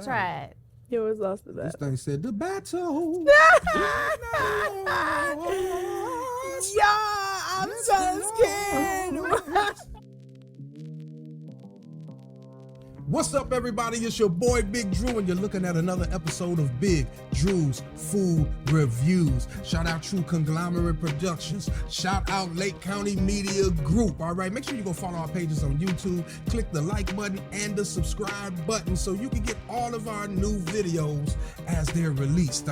Try it. You was lost to This that. thing said the battle. Yeah, I'm so scared. What's up, everybody? It's your boy Big Drew, and you're looking at another episode of Big Drew's Food Reviews. Shout out True Conglomerate Productions. Shout out Lake County Media Group. All right, make sure you go follow our pages on YouTube. Click the like button and the subscribe button so you can get all of our new videos as they're released.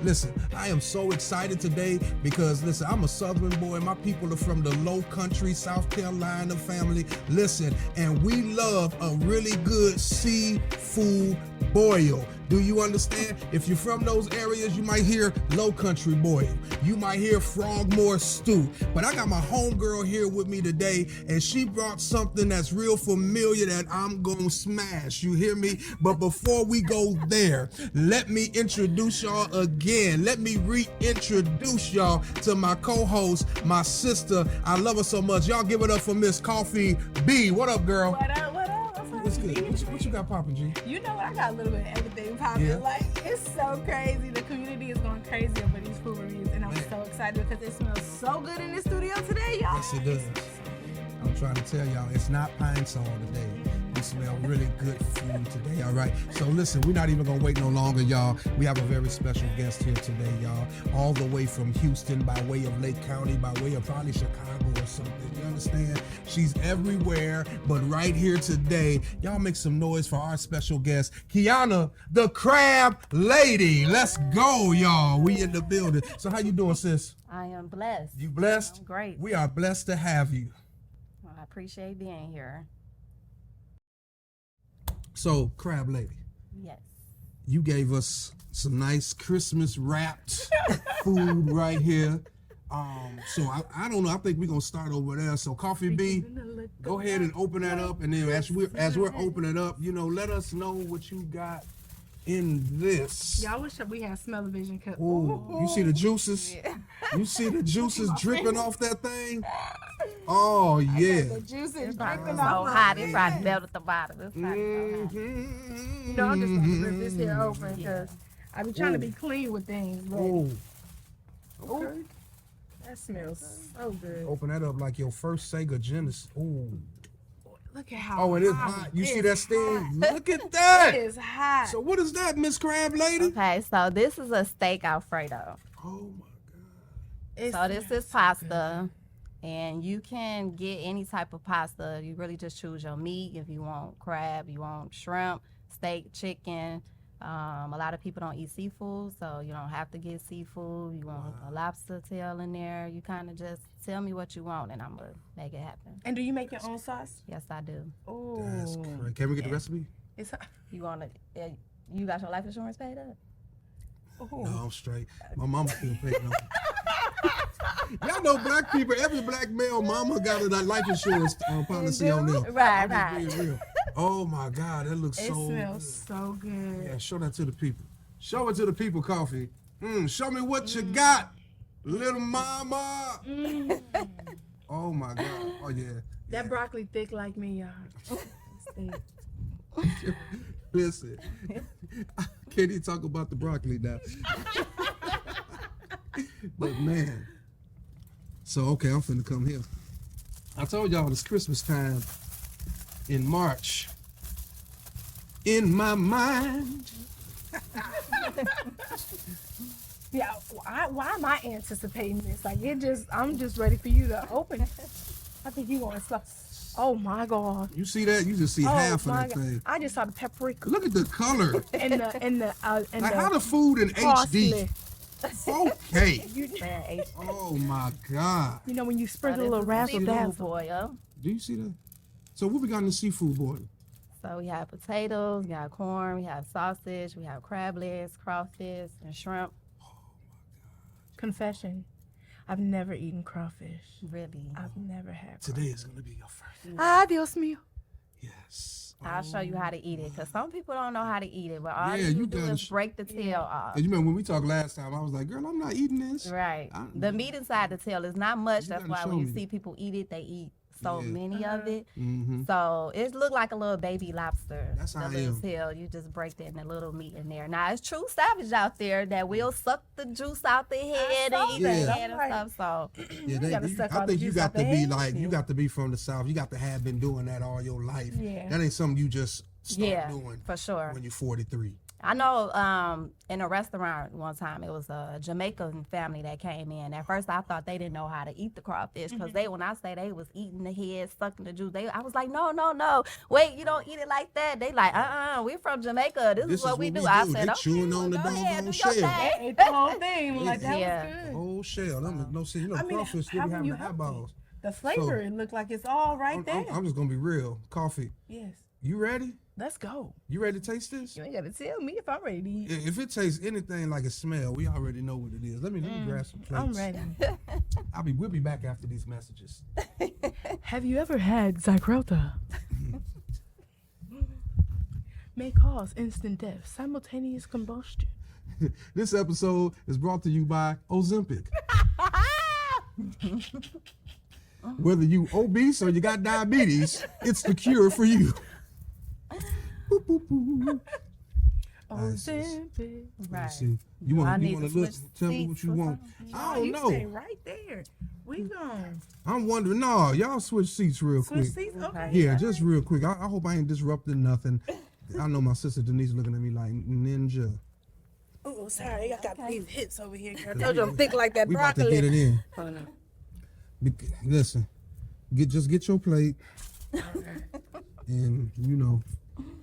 Listen, I am so excited today because, listen, I'm a Southern boy. My people are from the Low Country, South Carolina family. Listen, and we love a really good seafood boil. Do you understand? If you're from those areas, you might hear Low Country boil. You might hear Frogmore stew. But I got my homegirl here with me today, and she brought something that's real familiar that I'm gonna smash. You hear me? But before we go there, let me introduce y'all again. Let me reintroduce y'all to my co-host, my sister. I love her so much. Y'all give it up for Miss Coffee B. What up, girl? What up? What's good? What you got popping, G? You know what? I got a little bit of everything popping. Yeah. Like, it's so crazy. The community is going crazy over these food reviews, and I'm so excited because it smells so good in the studio today, y'all. Yes, it does. I'm trying to tell y'all, it's not pine sol today. We smell really good food today, all right? So listen, we're not even gonna wait no longer, y'all. We have a very special guest here today, y'all. All the way from Houston, by way of Lake County, by way of probably Chicago or something. You understand? She's everywhere, but right here today, y'all make some noise for our special guest, Keyana, the Crab Lady. Let's go, y'all. We in the building. So how you doing, sis? I am blessed. You blessed? I'm great. We are blessed to have you. I appreciate being here. So, Crab Lady, Yes. you gave us some nice Christmas wrapped food right here. So I don't know. I think we're gonna start over there. So, Coffee B, go ahead and open that up, and then as we're opening it up, let us know what you got in this. Y'all wish that we had smell-o-vision cup. Ooh, you see the juices? Yeah. You see the juices dripping off that thing? Oh yeah. The juice is It's probably dripping so off. hot. It probably melted the bottom. It's probably so hot. Mm-hmm. You know, I'm just gonna rip this here open because I be trying to be clean with things, but Oh. Okay. that smells so good. Open that up like your first Sega Genesis. Ooh. Look at how Oh, it is hot hot. You it see is that steam? hot. Look at that. It is hot. So what is that, Miss Crab Lady? Okay, so this is a steak alfredo. Oh my God. So this is pasta, and you can get any type of pasta. You really just choose your meat. If you want crab, you want shrimp, steak, chicken. A lot of people don't eat seafood, so you don't have to get seafood. You want a lobster tail in there. You kind of just tell me what you want, and I'm gonna make it happen. And do you make your own sauce? Yes, I do. Oh, That's great. Can we get the recipe? it's You want to? You got your life insurance paid up? No, I'm straight. My mama couldn't pay no. Y'all know black people, every black male mama got a life insurance policy on them. Right, I'm just being real. Oh my God, that looks It so smells good. so good. Yeah, show that to the people. Show it to the people, Coffee. Show me what you got, little mama. Oh my God. Oh yeah. That broccoli thick like me, y'all. It's thick. Listen, I can't even talk about the broccoli now. But man, so okay, I'm finna come here. I told y'all it's Christmas time in March. In my mind. Yeah, why am I anticipating this? Like I'm just ready for you to open it. I think you want to stop. Oh my God. You see that? You just see Oh half of my that God. thing. I just saw the paprika Look at the color. and the Like how the food in parsley. HD. Okay. Man, Oh my God. You know when you so sprinkle a this little is razzle seafood dazzle. boil. Do you see that? So what we got in the seafood boil? So we have potatoes, we got corn, we have sausage, we have crab legs, crawfish, and shrimp. Confession. I've never eaten crawfish. Really. I've never had. Today is gonna be your first. Ah, Dios mío. Yes. I'll show you how to eat it, because some people don't know how to eat it, but all Yeah, you you do gotta is break the tail off. And you remember when we talked last time, I was like, girl, I'm not eating this. Right. I- The meat inside the tail is not much. You That's gotta why show when you me. see people eat it, they eat so many of it. Mm-hmm. So it looked like a little baby lobster. That's how the I little am. tail. You just break that and the little meat in there. Now it's true savage out there that will suck the juice out the head saw and eat that. the I'm head and like, stuff. So Yeah, gotta suck all I the think you juice got out to the be head. like, you got to be from the South. You got to have been doing that all your life. Yeah. That ain't something you just start yeah, doing for sure. when you're 43. I know in a restaurant one time, it was a Jamaican family that came in. At first, I thought they didn't know how to eat the crawfish because when I say they was eating the head, sucking the juice, I was like, no. Wait, you don't eat it like that. They like, we're from Jamaica. This is what we do. I said, They okay, chewing well, on the go ahead, doggone do your shell. thing. They ate the whole thing. Like, that Yeah. was The good. whole shell. No, see, I mean, crawfish still how be can having you the help it? eyeballs. The flavor, it looked like it's all right there. I'm just going to be real. Coffee. Yes. You ready? Let's go. You ready to taste this? You ain't got to tell me if I'm ready to eat. If it tastes anything like it smell, we already know what it is. Let me grab some plates. I'm ready. We'll be back after these messages. Have you ever had Zygrota? May cause instant death, simultaneous combustion. This episode is brought to you by Ozempic. Whether you obese or you got diabetes, it's the cure for you. Boop, boop, boop. Ozempic. Let me Right. see. You I want need to to look? switch Tell me what seats you or want. something. I don't You know. stay right there. We gone. I'm wondering. No, y'all switch seats real Switch quick. seats? Okay. Yeah, just real quick. I hope I ain't disrupting nothing. I know my sister Denise looking at me like ninja. Oh, sorry. I got these hits over here. I told you I'm thick like that We about to broccoli. get it in. Oh, no. Listen, get your plate, and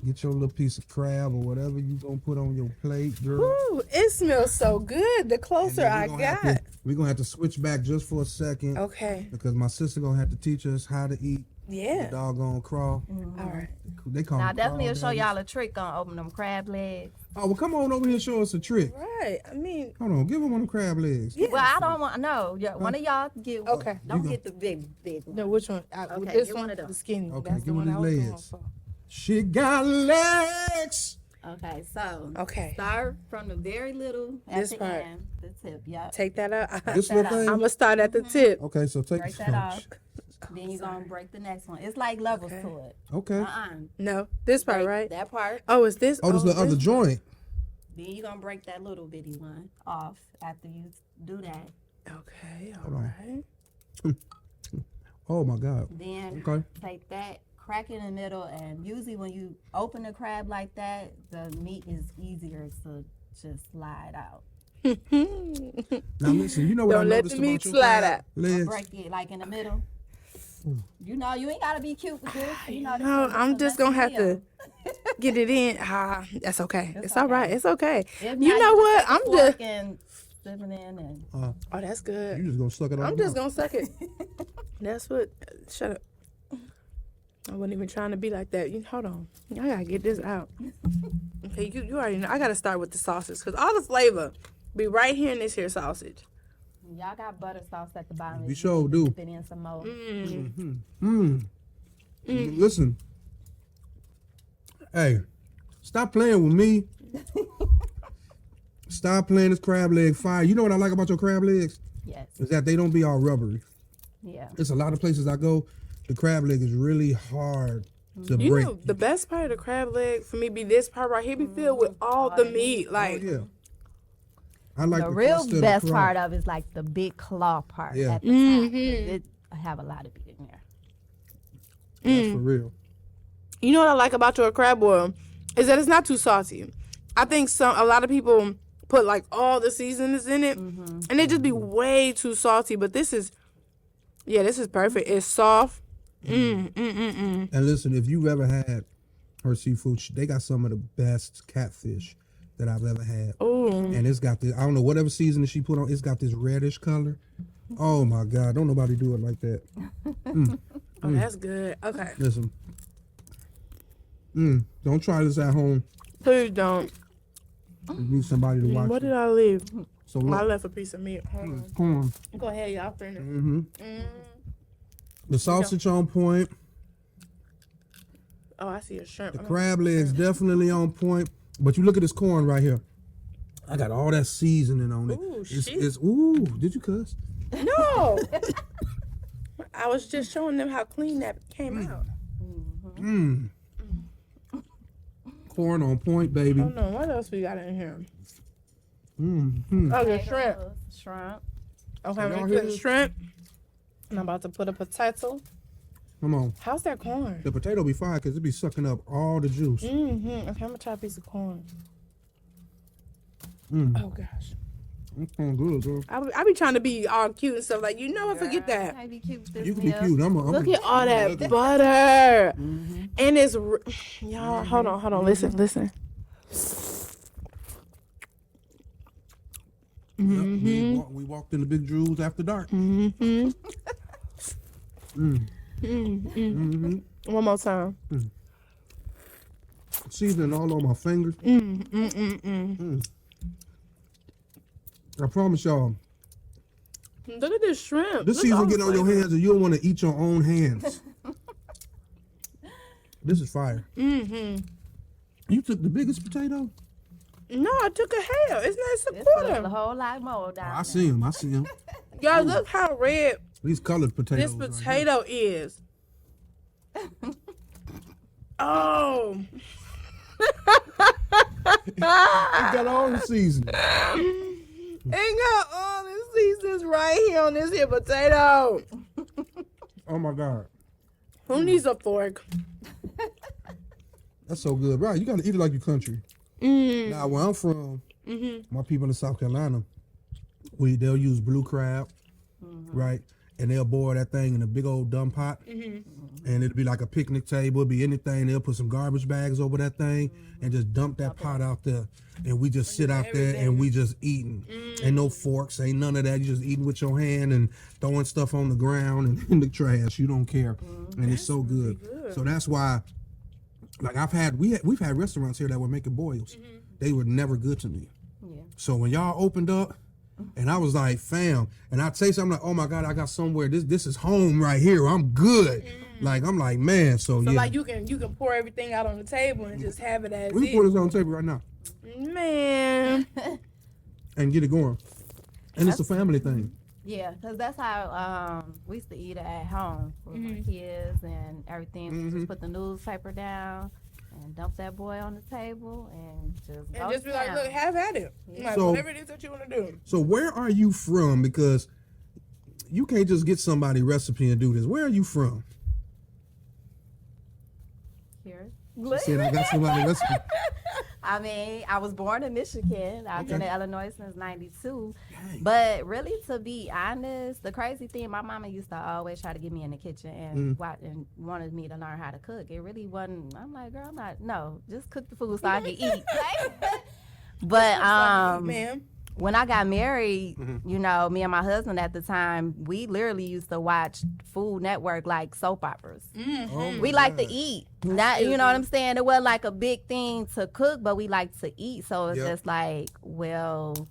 get your little piece of crab or whatever you gonna put on your plate, girl. Ooh, it smells so good. The And closer then I got. we're gonna have to switch back just for a second Okay. because my sister gonna have to teach us how to eat the Yeah. doggone crawl. All right. They call Now, them definitely will show crawdaddies. y'all a trick on opening them crab legs. Oh well, come on over here and show us a trick. Right. I mean, Hold on, give her one of the crab legs. Yeah. Well, I don't want, no, one of y'all get one. okay. Don't You get the big one. No, which one? Okay, this get one one of the them. skinny. Okay, That's give the her one I these was going legs. for. She got legs. Okay, so Okay. start from the very little at This the part. end, the tip, yep. Take that out. This little thing. I'm gonna start at the tip. Okay, so take Break the that off. scotch. Then you're going to break the next one. It's like levels Okay. to it. Okay. No, this part, Break right? that part. Oh, is this? Oh, this is the other this- joint. Then you're going to break that little bitty one off after you do that. Okay. All Hold on. right. Oh my God. Then Okay. take that, crack it in the middle, and usually when you open the crab like that, the meat is easier to just slide out. Now listen, you know what I Don't let noticed the meat about your slide crab out. legs? Break it like in the middle. You know, you ain't got to be cute with this. You know, this No, is I'm a just gonna have messy to get it in. That's okay. It's all okay. right. It's okay. meal. If You not, know what? take a I'm fork just. and slip it in and Oh, that's good. You just gonna suck it on. I'm just gonna suck it. That's what. Shut up. I wasn't even trying to be like that. Hold on. I gotta get this out. Okay, you already know. I gotta start with the sausage because all the flavor be right here in this here sausage. y'all got butter sauce at the bottom. We If you sure need to do. dip it in some more. Listen. Hey, stop playing with me. Stop playing this crab leg fire. You know what I like about your crab legs? Yes. Is that they don't be all rubbery. Yeah. There's a lot of places I go, the crab leg is really hard to You break. know, the best part of the crab leg for me be this part right here. Be filled with all the meat. Oh, Like, yeah. I like The real cluster of best crab. part of it is like the big claw part Yeah. at the top. It have a lot of meat in there. That's for real. you know what I like about your crab boil is that it's not too salty. I think a lot of people put like all the seasonings in it, and it just be way too salty. But this is perfect. It's soft. And listen, if you've ever had her seafood, they got some of the best catfish that I've ever had. Ooh. And it's got this, I don't know, whatever seasoning she put on, it's got this reddish color. Oh my God, don't nobody do it like that. Oh, that's good. Okay. Listen. Don't try this at home. Please don't. You need somebody to watch What you. did I leave? So I look, left a piece of meat. Hold on. corn. Go ahead, y'all finish. The sausage on point. Oh, I see a shrimp. The crab legs definitely on point. But you look at this corn right here. I got all that seasoning on it. Ooh, It's shit. ooh, did you cuss? No. I was just showing them how clean that came out. Corn on point, baby. Hold on, what else we got in here? Mm-hmm. Oh, the shrimp. Shrimp. Okay, Y'all I'm hear putting this? shrimp. And I'm about to put a potato. Come on. How's that corn? The potato be fine because it be sucking up all the juice. Okay, I'm gonna try a piece of corn. Oh gosh. It's going good, girl. I be trying to be all cute and stuff. Like, I forget that. Can't be cute with this You can be meal. cute. Look at all that butter. Mm-hmm. And it's, y'all, hold on. Listen. Yep, we walked in the Big Drews after dark. One more time. Seasoning all on my fingers. I promise y'all, Look at this shrimp. this Look at season all get the on your flavor. hands and you don't want to eat your own hands. This is fire. You took the biggest potato? No, I took a half. It's a It's quarter. a whole lot more Oh, down I see him. Y'all, look how red These colored potatoes. this right potato is. Oh. here. You got all the seasoning. Ain't got all the seasons right here on this here potato. Oh my God. Who needs a fork? That's so good. Right, you got to eat it like your country. Now, where I'm from, my people in South Carolina, they'll use blue crab, right? And they'll boil that thing in a big old dumb pot. And it'll be like a picnic table. It'll be anything. They'll put some garbage bags over that thing and just dump that pot out there. And we just sit out there and we just eating. Ain't no forks, ain't none of that. You just eating with your hand and throwing stuff on the ground and in the trash. You don't care. And it's so good. So that's why, like we've had restaurants here that were making boils. They were never good to me. Yeah. So when y'all opened up, and I was like, fam, and I say something like, oh my God, I got somewhere. This is home right here. I'm good. Like I'm like, man. So yeah, like you can pour everything out on the table and just have it as we can it. put this on the table right now Man. and get it going. And it's a family thing. Yeah, because that's how we used to eat it at home with my kids and everything. We just put the newspaper down and dump that boy on the table and just And just be like, look, have at it. Like, So- whatever it is that you want to do. So where are you from? Because you can't just get somebody recipe and do this. Where are you from? Here. Said I got somebody recipe. I mean, I was born in Michigan. I've been in Illinois since '92. But really, to be honest, the crazy thing, my mama used to always try to get me in the kitchen and and wanted me to learn how to cook. It really wasn't. I'm like, girl, just cook the food so I can eat. But Ma'am. when I got married, me and my husband at the time, we literally used to watch Food Network like soap operas. Oh, We like to eat. Not, you know what I'm saying? It wasn't like a big thing to cook, but we like to eat. So it's just like, well,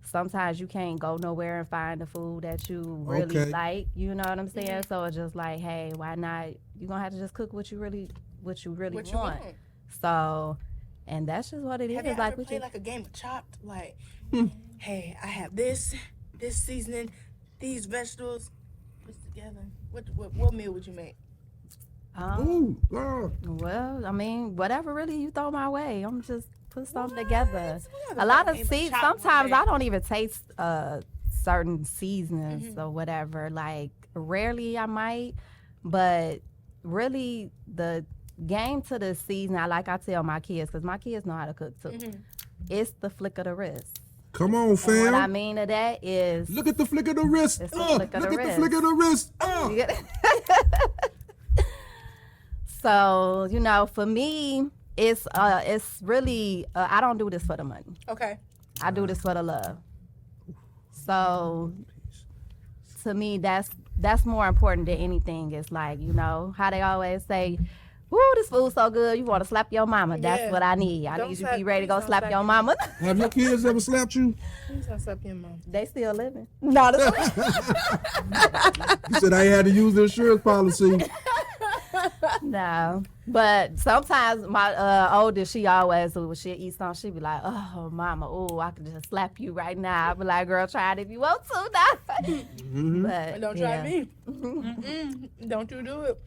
sometimes you can't go nowhere and find the food that you really like. You know what I'm saying? So it's just like, hey, why not? You're gonna have to just cook what you really want. So, and that's just what it is. Have you Like ever we played just like a game of Chopped? Like, hey, I have this seasoning, these vegetables, put together. What meal would you make? Oh, God. well, I mean, whatever really you throw my way, I'm just put something What? together. We gotta A lot play of a game of Chopped one sometimes day. I don't even taste certain seasonings or whatever. Like rarely I might, but really the game to the season, I tell my kids, because my kids know how to cook too. It's the flick of the wrist. Come on, And what I fam. mean to that is Look at the flick of the wrist. It's the flick of Look the at the wrist. flick of the wrist. so, for me, it's really I don't do this for the money. Okay. I do this for the love. So to me, that's more important than anything. It's like, how they always say, "Woo, this food's so good, you want to slap your mama." That's Yeah. what I need. I Don't need you to slap- be ready to please go don't slap slap your your mama. Have your kids ever slapped you? Please don't slap your mom. They still living. No, You said I had to use the insurance policy. No, but sometimes my oldest, she always when she eat something, she be like, "Oh, mama, oh, I could just slap you right now." I be like, "Girl, try it if you want to." Now. But Don't try me. Mm-mm. Don't you do it.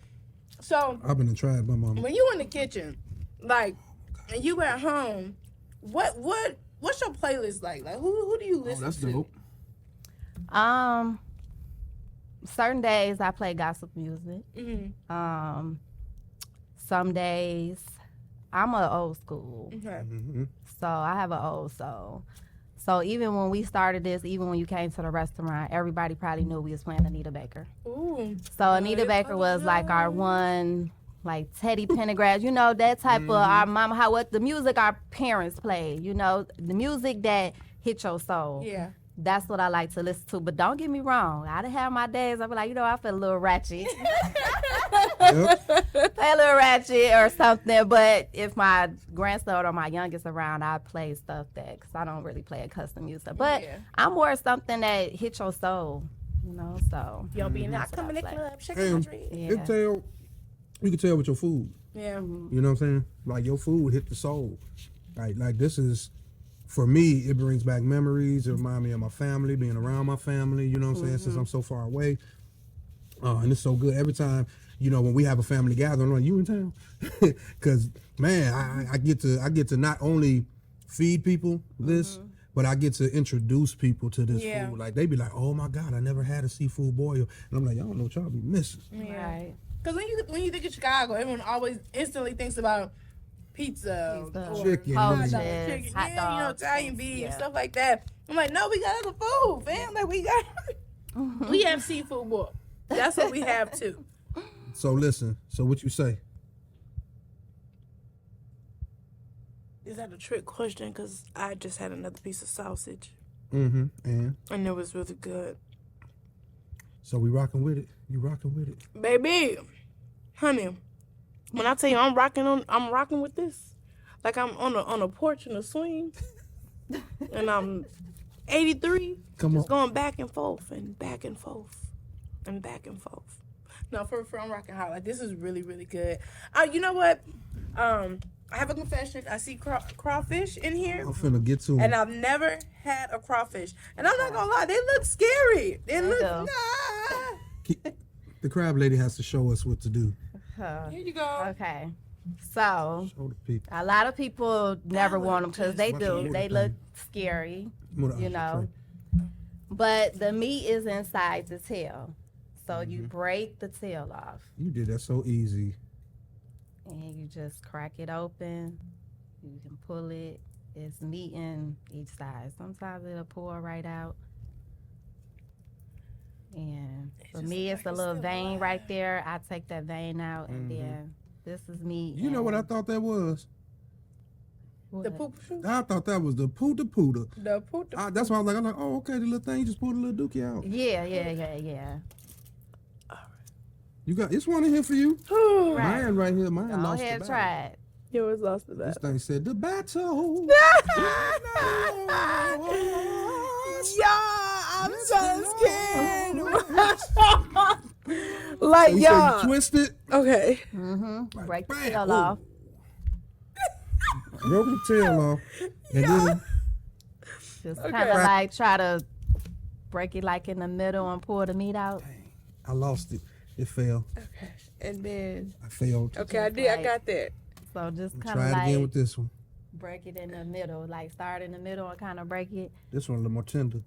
So I've been tried by mama. when you in the kitchen, like, and you at home, what's your playlist like? Like, who do you Oh, listen that's to? dope. Certain days I play gospel music. Mm-hmm. Some days I'm a old school, Okay. so I have an old soul. So even when we started this, even when you came to the restaurant, everybody probably knew we was playing Anita Baker. Ooh. So Anita Baker was like our one, like Teddy Pendergrass, you know, that type of our mama, what the music our parents played, you know, the music that hit your soul. Yeah. That's what I like to listen to. But don't get me wrong, I done have my days. I be like, you know, I feel a little ratchet. Yep. Play a little ratchet or something. But if my grandson or my youngest around, I play stuff that, because I don't really play a custom music. But Yeah. I'm more something that hit your soul, you know, so. Y'all be not That's what coming I to play. club, shaking my And dream. Yeah. you can tell with your food. Yeah. You know what I'm saying? Like your food hit the soul. Like this is, for me, it brings back memories. It reminds me of my family, being around my family. You know what I'm saying? Since I'm so far away, and it's so good every time. You know, when we have a family gathering, I'm like, you in town? Because man, I get to not only feed people this, but I get to introduce people to this Yeah. food. Like they be like, oh my God, I never had a seafood boil, and I'm like, y'all don't know what y'all be missing. Right. Because when you think of Chicago, everyone always instantly thinks about pizza. Or Chicken, hot Poaches, dogs, chicken, hot yeah, you know, dogs, Italian beef, yeah. stuff like that. I'm like, no, we got other food, fam. Like we have seafood boil. That's what we have too. So listen, so what you say? Is that a trick question? Because I just had another piece of sausage, And and it was really good. so we rocking with it. You rocking with it. Baby, honey, when I tell you I'm rocking with this, like I'm on a porch in a swing, and I'm 83, Come just on. going back and forth and back and forth and back and forth. No, for I'm rocking hard. Like this is really really good. You know what? I have a confession. I see crawfish in here. I'm finna get to And it. I've never had a crawfish. And I'm not gonna lie, they look scary. They look do. nah. The crab lady has to show us what to do. Here you go. Okay. So Show the people. a lot of people never want them because they Watch do. the They water look thing. scary, What you know. But the meat is inside the tail. So you break the tail off You did that so easy. and you just crack it open. You can pull it. It's meat in each side. Sometimes it'll pour right out. And for just me, like it's a it's little still vein alive. right there. I take that vein out and then this is meat. You know what I and- thought that was? The poop shoot. I thought that was the poota poota. The poop. That's why I'm like, oh, okay, the little thing, you just pulled a little dookie out. Yeah. You got, it's one in here for you. Right. Mine right here, mine Go lost ahead, the battle. try it. Yours lost the This battle. thing said, the battle. Y'all, I'm so scared. So Like you said you y'all. twist it. Okay. Like, Break the bam, tail ooh. off. Broke the tail off. And then Just Okay. kind of like try to break it like in the middle and pour the meat out. I lost it. It fell. Okay. And then. I failed. Okay, I did. I got that. So just kind Try of it again like with this one. break it in the middle, like start in the middle and kind of break it. This one a little more tender.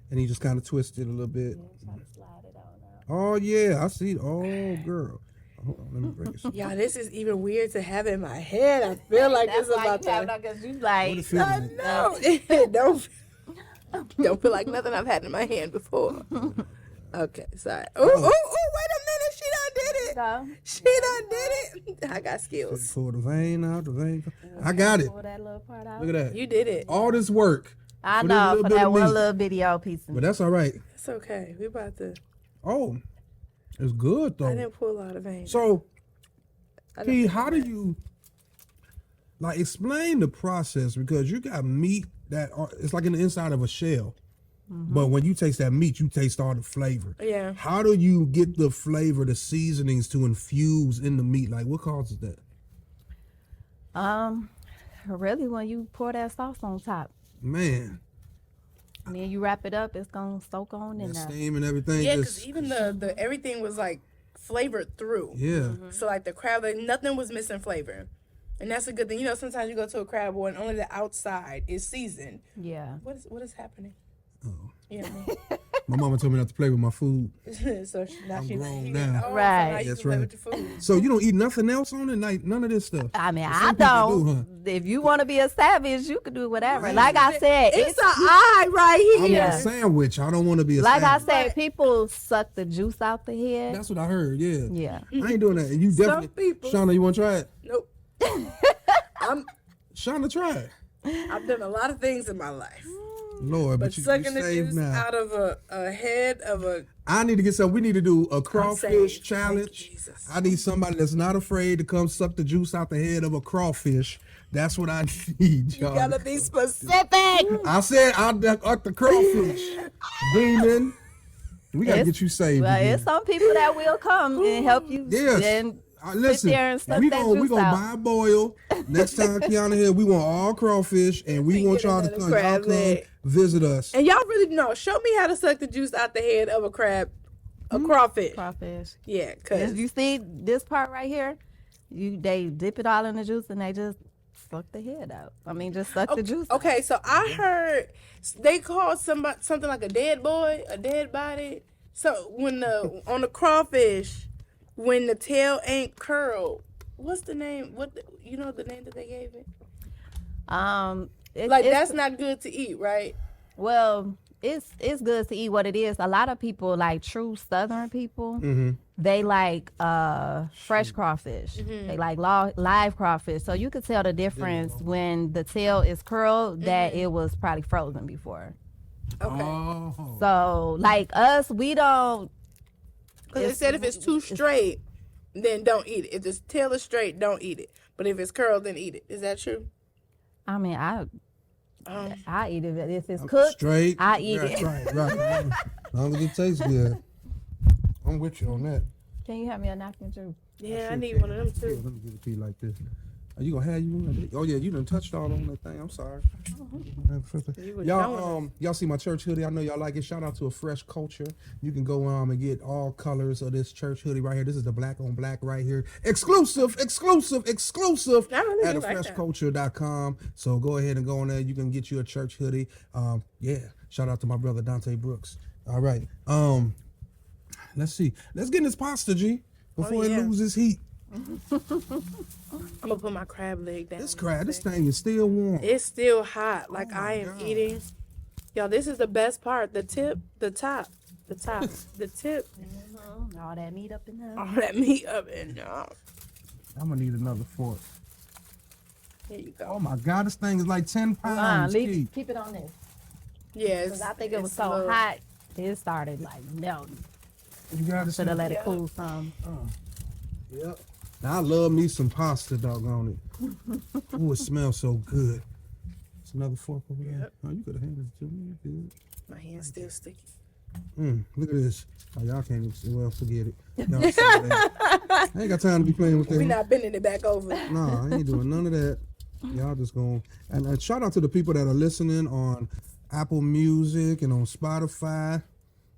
And you just kind of twist it a little bit. Try to slide it on out. Oh, yeah, I see. Oh, girl. Hold on, let me break it. Y'all, this is even weird to have in my head. I feel like That's it's why about you have to. no, because you What like, it feel I like? know. don't feel like nothing I've had in my hand before. Okay, sorry. Ooh, wait a minute. She done did it. go. She done did it. I got skills. Pull the vein out, the vein. I got it. Pull that little part out. Look at that. You did it. All this work. I for this know, little for bit that of one meat. little video piece. But that's all right. It's okay. We about to. Oh, it's good, I though. didn't pull out of vein. So, I Key, didn't how do you, explain the process? Because you got meat that it's like in the inside of a shell. But when you taste that meat, you taste all the flavor. Yeah. How do you get the flavor, the seasonings to infuse in the meat? Like, what causes that? Really, when you pour that sauce on top, Man, and then you wrap it up, it's gonna soak on in that there. steam and everything. Yeah, just- because even the everything was like flavored through. yeah. So like the crab, like nothing was missing flavor, and that's a good thing. You know, sometimes you go to a crab boil and only the outside is seasoned. Yeah. What is happening? Oh. Yeah. My mama told me not to play with my food. So now I'm she's grown like, now. oh, Right. So now you That's can play right. with your food. So you don't eat nothing else on it? Like, none of this stuff? I mean, Some I people don't. do, huh? If you want to be a savage, you can do whatever. Like I said, It's an eye right I here. want a sandwich. I don't want to be a like I sandwich. said, people suck the juice out the head. That's what I heard, yeah. Yeah. I ain't doing that. And you Some definitely... people- Shawna, you want to try it? Nope. Shawna, try it. I've done a lot of things in my life, Lord, but but you sucking the saved juice now. out of a head of a I need to get some. We need to do a crawfish saved. challenge. Thank you, Jesus. I need somebody that's not afraid to come suck the juice out the head of a crawfish. That's what I need, y'all. gotta be specific. I said I'll duck the crawfish. Demon. We gotta It's- get you saved. Well, again. it's some people that will come and help you. Yes. And Listen, there and suck we that gonna juice buy out. a boil. Next time Keyana here, we want all crawfish, and we want get y'all to another come. Y'all crab come leg. visit us. And y'all really know. Show me how to suck the juice out the head of a crab, a crawfish. crawfish. Yeah, If cause you see this part right here, they dip it all in the juice and they just suck the head out. I mean, just suck the juice out. okay. So I heard they called something like a dead boy, a dead body. So when on the crawfish, when the tail ain't curled, what's the name? You know the name that they gave it? Like It's- that's not good to eat, right? Well, it's good to eat what it is. A lot of people, like true Southern people, they like fresh crawfish. They like live crawfish. So you could tell the difference when the tail is curled that it was probably frozen before. Okay. Oh. So like us, we don't. Because they said if it's too straight, then don't eat it. If the tail is straight, don't eat it. But if it's curled, then eat it. Is that true? I mean, I eat it if it's cooked. Straight. I eat right, it. Right. As long as it tastes good. I'm with you on that. Can you have me a napkin too? Yeah, I need one of them Yeah, too. let me get it to you like this. Are you gonna have you one? Oh yeah, you done touched all on that thing. I'm sorry. You were Y'all see my church hoodie? I know y'all like it. Shout out to A Fresh Culture. You can go and get all colors of this church hoodie right here. This is the black on black right here. Exclusive I really at do like that. afreshculture.com. So go ahead and go on there. You can get you a church hoodie. Yeah. Shout out to my brother Dante Brooks. All right. Let's see. Let's get in this pasta, G, before yeah. it loses heat. I'm gonna put my crab leg down. This thing is still warm. It's still hot. Like Oh my I am God. eating. Y'all, this is the best part. The tip, the top, the tip. All that meat up in there. All that meat up in there. I'm gonna need another fork. Here you Oh go. my God, this thing is like 10 pounds. Key. Keep it on this. Yeah, Because I think it was it's so low. hot, it started like melting. You got to Should have let it Yeah. cool some. Yep. Now I love me some pasta, doggone it. Ooh, it smells so good. It's another fork over there. Yep. Oh, you could have handed it to me. You good. My hand's still sticky. Look at this. Oh, y'all can't even see. Well, forget it. Y'all see that. I ain't got time to be playing with We that. not bending it back over. Nah, I ain't doing none of that. Y'all just going. And shout out to the people that are listening on Apple Music and on Spotify.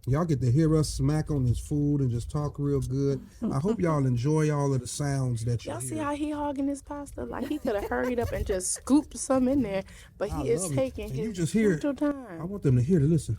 Y'all get to hear us smack on this food and just talk real good. I hope y'all enjoy all of the sounds that you Y'all hear. see how he hogging his pasta? Like he could have hurried up and just scooped some in there, but I he is love it. taking And his you just hear it. brutal I time. want them to hear to listen.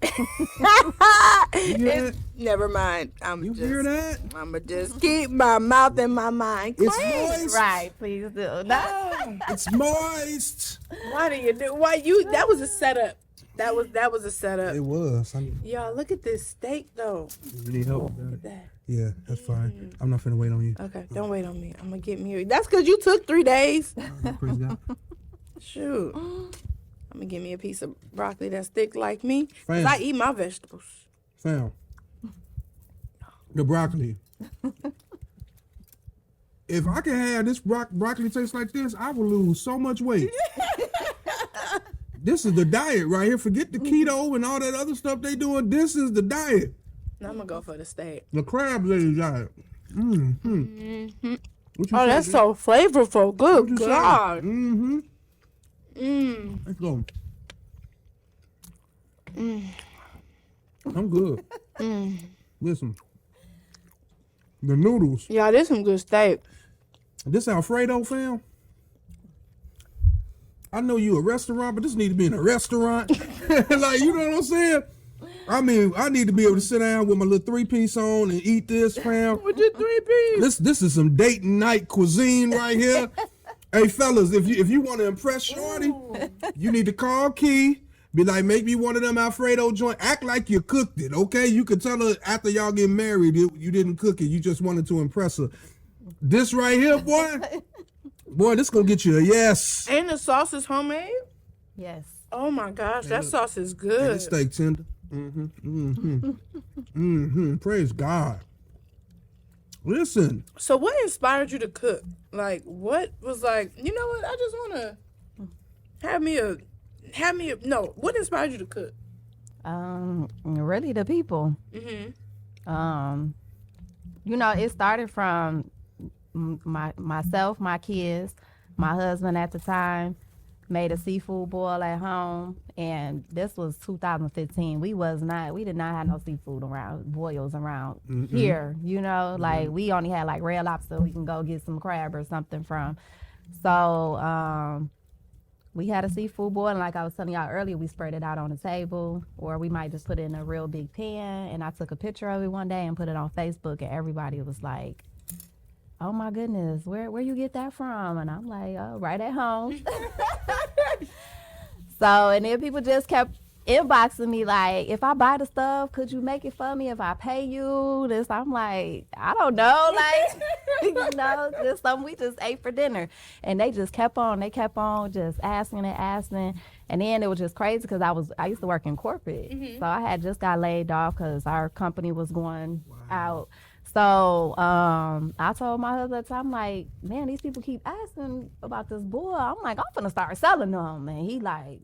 You hear that? Never mind. You hear that? I'ma just keep my mouth and my mind It's clean. moist. Right, please do. No. It's moist. Why do you do? Why you? That was a setup. That was a setup. It was. Y'all, look at this steak though. You need help with that? That. Yeah, that's fine. I'm not finna wait on you. Okay, don't wait on me. I'm gonna get me. That's because you took 3 days. Praise God. Shoot. I'm gonna give me a piece of broccoli that's thick like me. 'Cause Fam. I eat my vegetables. Fam. The broccoli. If I can have this broccoli taste like this, I will lose so much weight. This is the diet right here. Forget the keto and all that other stuff they doing. This is the diet. I'm gonna go for the steak. The crab lady diet. Oh, that's so flavorful. Good God. Let's go. I'm good. Listen. The noodles. Yeah, this some good steak. This Alfredo, fam. I know you a restaurant, but this need to be in a restaurant. Like, you know what I'm saying? I mean, I need to be able to sit down with my little 3-piece on and eat this, fam. With your 3-piece. This is some date night cuisine right here. Hey, fellas, if you want to impress Shorty, you need to call Key. Be like, make me one of them Alfredo joint. Act like you cooked it, okay? You could tell her after y'all get married, you didn't cook it. You just wanted to impress her. This right here, boy, this gonna get you a yes. And the sauce is homemade? Yes. Oh my gosh, that sauce is And good. it's steak tender. Praise God. Listen. So what inspired you to cook? Like, what was like, you know what, I just want to what inspired you to cook? Really the people. You know, it started from myself, my kids, my husband at the time made a seafood boil at home, and this was 2015. We did not have no seafood boils around here, you know, like we only had like Red Lobster we can go get some crab or something from. So we had a seafood boil, and like I was telling y'all earlier, we spread it out on the table, or we might just put it in a real big pan. And I took a picture of it one day and put it on Facebook, and everybody was like, oh my goodness, where you get that from? And I'm like, oh, right at home. So, and then people just kept inboxing me like, if I buy the stuff, could you make it for me if I pay you? This, I'm like, I don't know, like, you know, just something we just ate for dinner. And they just kept on just asking and asking. And then it was just crazy because I used to work in corporate. So I had just got laid off because our company was going out. So I told my husband at the time, I'm like, man, these people keep asking about this boil. I'm like, I'm gonna start selling them. And he like,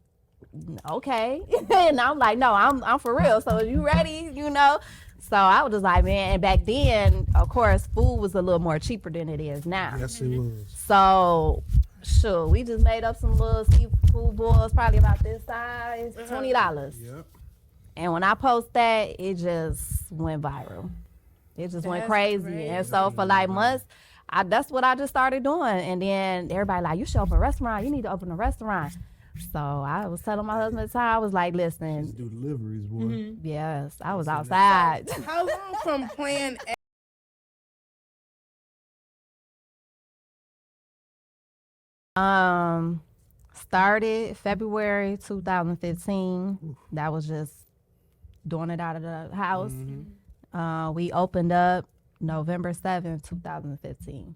okay. And I'm like, no, I'm for real. So you ready? You know? So I was just like, man, and back then, of course, food was a little more cheaper than it is now. Yes, it was. So sure, we just made up some little seafood boils, probably about this size, $20. Yep. And when I post that, it just went viral. It just went crazy. And so for like months, that's what I just started doing. And then everybody like, you should open a restaurant. You need to open a restaurant. So I was telling my husband at the time, I was like, listen. Do deliveries, boy. Yes, I was outside. How long from plan Started February 2015. That was just doing it out of the house. We opened up November 7th, 2015.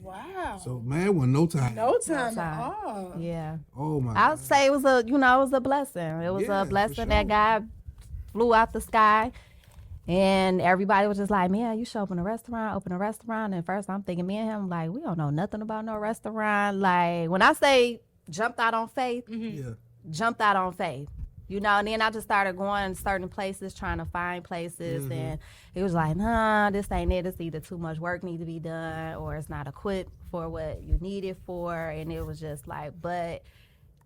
Wow. So man, was no time. No time at all. Yeah. Oh my. I would say it was a blessing. It was a blessing that God flew out the sky. And everybody was just like, man, you should open a restaurant. And first I'm thinking, me and him, like, we don't know nothing about no restaurant. Like, when I say jumped out on faith, jumped out on faith. You know, and then I just started going certain places, trying to find places. And it was like, nah, this ain't it. It's either too much work need to be done or it's not equipped for what you need it for. And it was just like, but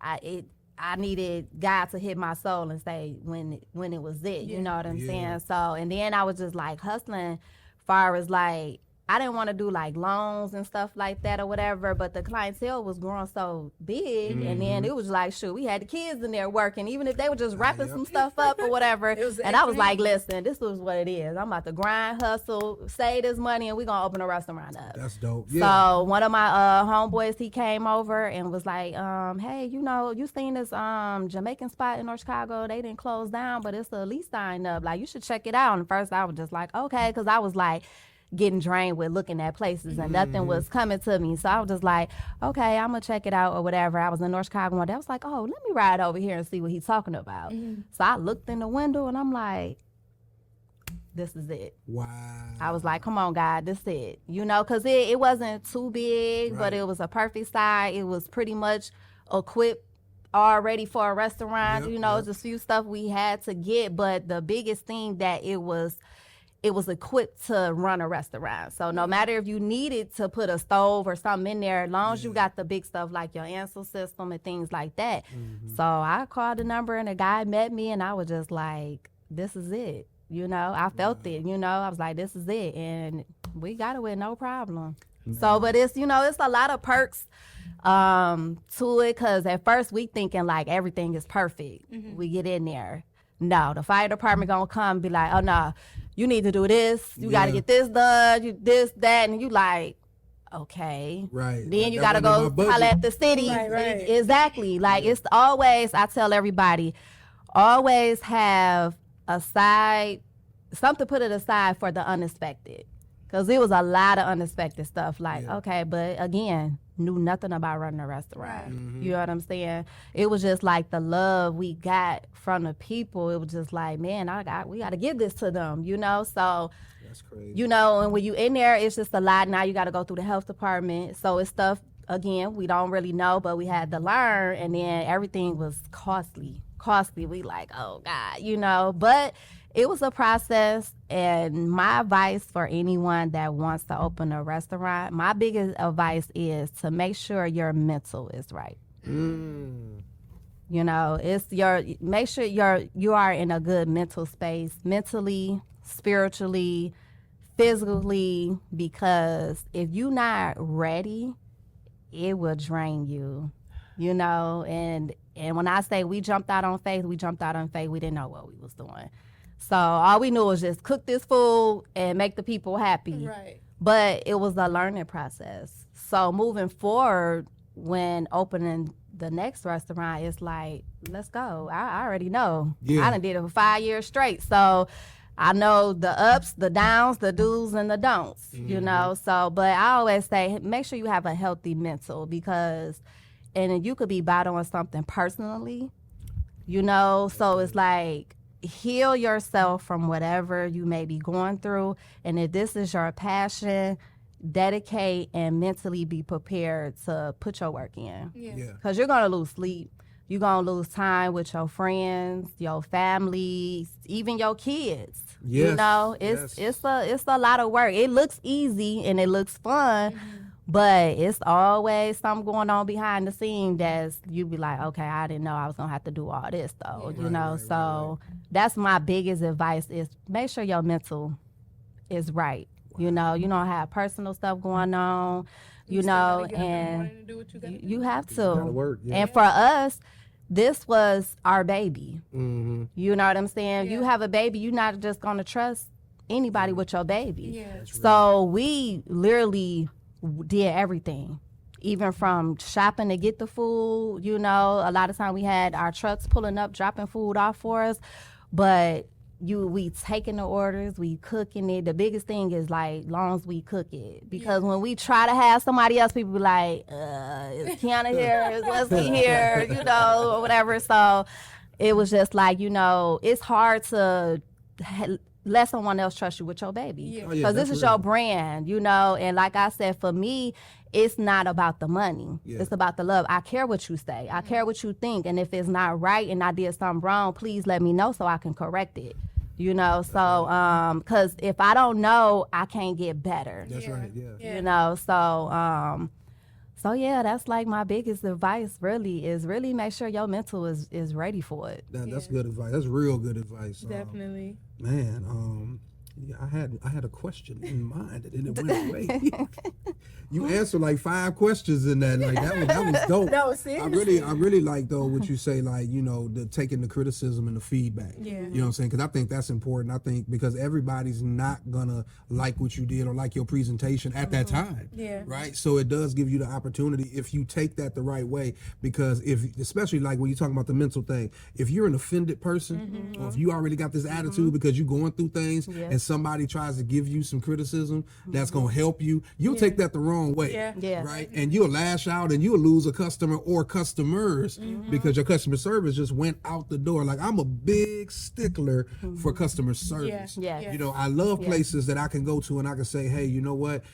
I needed God to hit my soul and say when it was it. You know what I'm saying? So, and then I was just like hustling far as like, I didn't want to do like loans and stuff like that or whatever, but the clientele was growing so big. And then it was like, shoot, we had the kids in there working, even if they were just wrapping some stuff up or whatever. And I was like, listen, this is what it is. I'm about to grind, hustle, save this money, and we're going to open a restaurant up. That's dope. Yeah. So one of my homeboys, he came over and was like, hey, you know, you seen this Jamaican spot in North Chicago? They didn't close down, but it's a lease sign up. Like, you should check it out. And first I was just like, okay, because I was like, getting drained with looking at places and nothing was coming to me. So I was just like, okay, I'm gonna check it out or whatever. I was in North Chicago one day. I was like, oh, let me ride over here and see what he's talking about. So I looked in the window and I'm like, this is it. Wow. I was like, come on, God, this is it. You know, because it wasn't too big, but it was a perfect size. It was pretty much equipped all ready for a restaurant. Yep, You know, yep. just a few stuff we had to get, but the biggest thing that it was equipped to run a restaurant. So no matter if you needed to put a stove or something in there, as long as you got the big stuff like your answer system and things like that. So I called the number and the guy met me and I was just like, this is it. You know, I felt it, you know, I was like, this is it. And we got it with no problem. So, but it's, you know, it's a lot of perks to it, because at first we thinking like everything is perfect. We get in there. No, the fire department gonna come and be like, oh no, you need to do this. You got to get this done, this, that, and you like, okay. Right. Then you That got to wasn't in go my holler budget. at the city. Right. Exactly. Like it's always, I tell everybody, always have something put it aside for the unexpected. Because it was a lot of unexpected stuff. Like, okay, but again, knew nothing about running a restaurant. You know what I'm saying? It was just like the love we got from the people. It was just like, man, we got to give this to them, you know? So, That's crazy. you know, and when you in there, it's just a lot. Now you got to go through the health department. So it's stuff, again, we don't really know, but we had to learn. And then everything was costly. We like, oh, God, you know? But it was a process, and my advice for anyone that wants to open a restaurant, my biggest advice is to make sure your mental is right. You know, make sure you are in a good mental space, mentally, spiritually, physically, because if you're not ready, it will drain you. You know, and when I say we jumped out on faith. We didn't know what we was doing. So all we knew was just cook this food and make the people happy. Right. But it was a learning process. So moving forward, when opening the next restaurant, it's like, let's go. I already know. Yeah. I done did it for 5 years straight. So I know the ups, the downs, the do's, and the don'ts, you know. So, but I always say, make sure you have a healthy mental, because, and you could be battling something personally, you know. So it's like, heal yourself from whatever you may be going through. And if this is your passion, dedicate and mentally be prepared to put your work in. Yeah. Because you're going to lose sleep. You're going to lose time with your friends, your family, even your kids. You Yes, know, it's a lot of work. It looks easy and it looks fun, but it's always something going on behind the scene that's you be like, okay, I didn't know I was going to have to do all this though, you know? So that's my biggest advice is make sure your mental is right. You know, you don't have personal stuff going on, you know, and you have to. Gotta work, yeah. And for us, this was our baby. Mm-hmm. You know what I'm saying? You have a baby, you're not just going to trust anybody with your baby. Yeah. So we literally did everything, even from shopping to get the food. You know, a lot of time we had our trucks pulling up, dropping food off for us. But we taking the orders, we cooking it. The biggest thing is like, long as we cook it, because when we try to have somebody else, people be like, is Keyana here? Is Leslie here? You know, or whatever. So it was just like, you know, it's hard to let someone else trust you with your baby, because this is your brand, you know. And like I said, for me, it's not about the money. It's about the love. I care what you say. I care what you think. And if it's not right and I did something wrong, please let me know so I can correct it. You know, so, because if I don't know, I can't get better. That's right, yeah. You know, so yeah, that's like my biggest advice really is really make sure your mental is ready for it. That's good advice. That's real good advice. Definitely. Man, yeah, I had a question in mind and it went away. You answered like 5 questions in that. Like that was dope. No, seriously. I really like though what you say, like, you know, the taking the criticism and the feedback. Yeah. You know what I'm saying? Because I think that's important. I think because everybody's not gonna like what you did or like your presentation at that time. Yeah. Right. So it does give you the opportunity if you take that the right way. Because especially like when you're talking about the mental thing, if you're an offended person or if you already got this attitude because you're going through things and somebody tries to give you some criticism that's gonna help you, you'll take that the wrong way. Yeah. Right. And you'll lash out and you'll lose a customer or customers because your customer service just went out the door. Like, I'm a big stickler for customer service. Yeah. You know, I love places that I can go to and I can say, hey, you know what?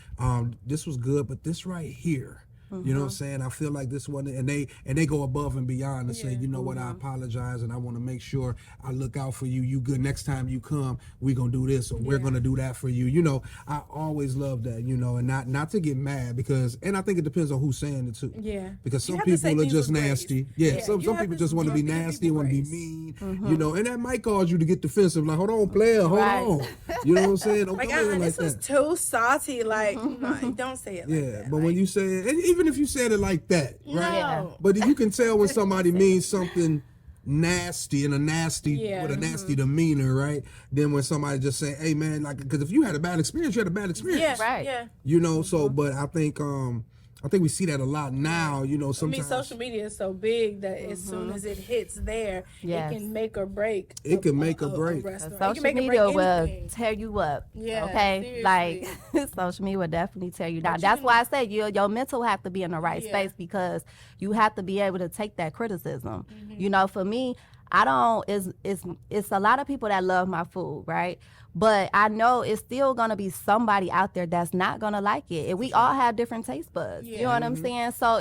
This was good, but this right here, You know what I'm saying? I feel like this one, and they go above and beyond to say, you know what, I apologize, and I want to make sure I look out for you. You good. Next time you come, we're gonna do this, or we're gonna do that for you. You know, I always love that. You know, and not to get mad, because, and I think it depends on who's saying it too. Yeah. Because You some have to say people are things just with grace. nasty. Some You have people to- just want to you be have to give nasty, people want to be grace. mean. You know, and that might cause you to get defensive. Like, hold on, player, hold Right. on. You know what I'm saying? Don't Like, come in like this was that. too salty. Like, no, don't say it like Yeah, that. but when you say it, and even if you said it like that, right? No. But you can tell when somebody means something nasty and Yeah. with a nasty demeanor, right? Then when somebody just say, "Hey, man," like, because if you had a bad experience, you had a bad experience. Yeah, Right. yeah. You know, so but I think we see that a lot now. You know, I sometimes mean, social media is so big that as soon as it hits there, Yes. it can make or break. It can make or break. a restaurant. It Social can make or media break will anything. tear you up. Yeah, Okay. Like social media will definitely tear you down. That's why I say your mental have to be in the right Yeah. space, because you have to be able to take that criticism. Mm-hmm. You know, for me, I don't. It's a lot of people that love my food, right? But I know it's still gonna be somebody out there that's not gonna like it, and we all have different taste buds. You know what I'm saying? So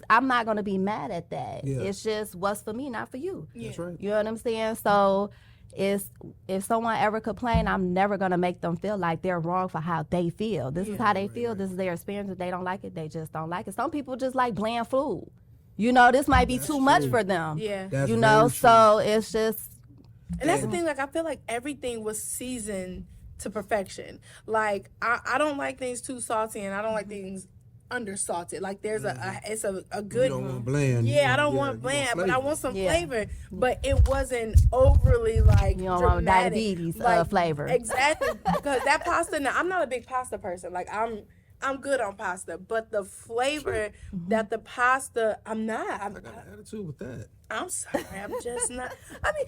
I'm not gonna be mad at that. Yeah. It's just what's for me, not for you. That's right. You know what I'm saying? So if someone ever complain, I'm never gonna make them feel like they're wrong for how they feel. This is how they feel. This is their experience. If they don't like it, they just don't like it. Some people just like bland food. You know, this might be too much for them. Yeah. That's You know, very true. so it's just And that's the thing, like, I feel like everything was seasoned to perfection. Like, I don't like things too salty, and I don't like things under salted. Like, there's it's a You good. don't want bland. Yeah, I don't you want bland, but I flavor. want some Yeah. flavor. But it wasn't overly like You don't want dramatic. diabetes, like, flavor. Exactly, because that pasta. Now, I'm not a big pasta person. Like, I'm good on pasta, but the flavor that the pasta, I'm not. I got an attitude with that. I'm sorry, I'm just not. I mean,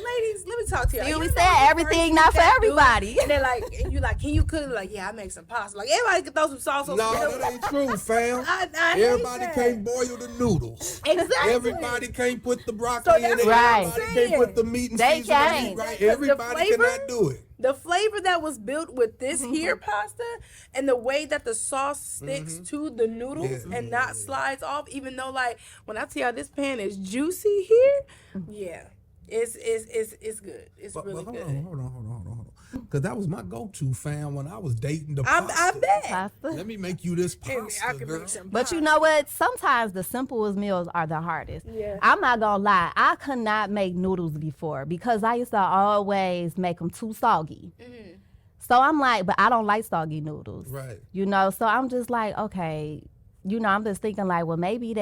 ladies, let me talk to you. See, You we know said the everything person not for that do it, everybody. And they're like, and you like, can you cook? Like, yeah, I make some pasta. Like, everybody can throw some sauce on. No, some that ain't true, fam. I hate Everybody that. can't boil the noodles. Exactly. Everybody can't put the broccoli in that's it. what I'm Everybody saying. can't put the meat and They season on can't. it, right? The Everybody flavor- cannot do it. The flavor that was built with this here pasta and the way that the sauce sticks to the noodles and not slides off, even though, like, when I tell you this pan is juicy here, yeah, it's good. It's really But good. hold on. Because that was my go-to, fam, when I was dating the I pasta. bet. pasta. Let me make you this Maybe pasta, I can girl. make some But you pasta. know what? Sometimes the simplest meals are the hardest. Yeah. I'm not gonna lie. I could not make noodles before because I used to always make them too soggy. So I'm like, but I don't like soggy noodles. Right. You know, so I'm just like, okay. You know, I'm just thinking like, well, maybe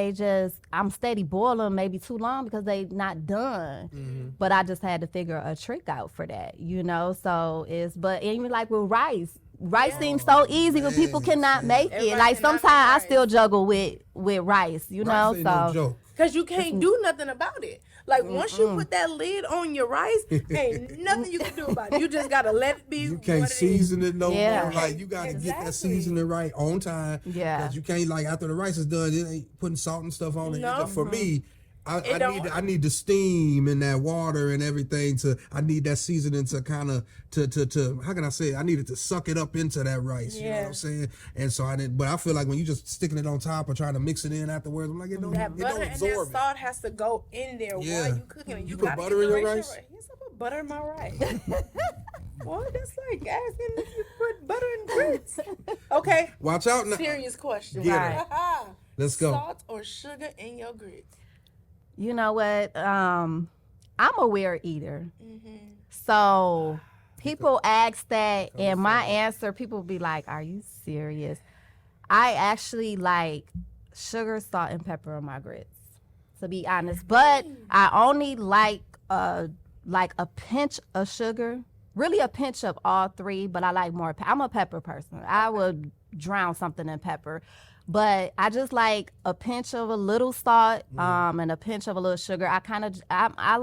I'm steady boiling maybe too long because they not done. But I just had to figure a trick out for that, you know? So but even like with rice seems so easy when people cannot make it. Everybody Like cannot make sometimes I rice. still juggle with rice, you know? Rice ain't So no joke. Because you can't do nothing about it. Like, once you put that lid on your rice, ain't nothing you can do about it. You just got to let it be You what can't it is. season it no Yeah. more. Like, you got to get that Exactly. seasoning right on time. Yeah. Because you can't, like, after the rice is done, it ain't putting salt and stuff on it. No. For me, don't- I need the steam and that water and everything I need that seasoning to kind of, to how can I say it? I needed to suck it up into that rice. You know what Yeah. I'm saying? And so but I feel like when you just sticking it on top or trying to mix it in afterwards, I'm like, it don't That butter and that absorb it. salt has to go in there Yeah. while you cooking it. You put gotta butter get in the your ratio rice? right. Yes, I put butter in my rice. Boy, that's like asking if you put butter in grits. Okay, Watch out now. serious question. Get it. Let's go. Salt or sugar in your grits? you know what? I'm a weird eater. So people ask that, and my answer, people be like, "Are you serious?" I actually like sugar, salt, and pepper on my grits, to be honest. But I only like a pinch of sugar, really a pinch of all three. But I like more. I'm a pepper person. I would drown something in pepper. But I just like a pinch of a little salt, and a pinch of a little sugar. I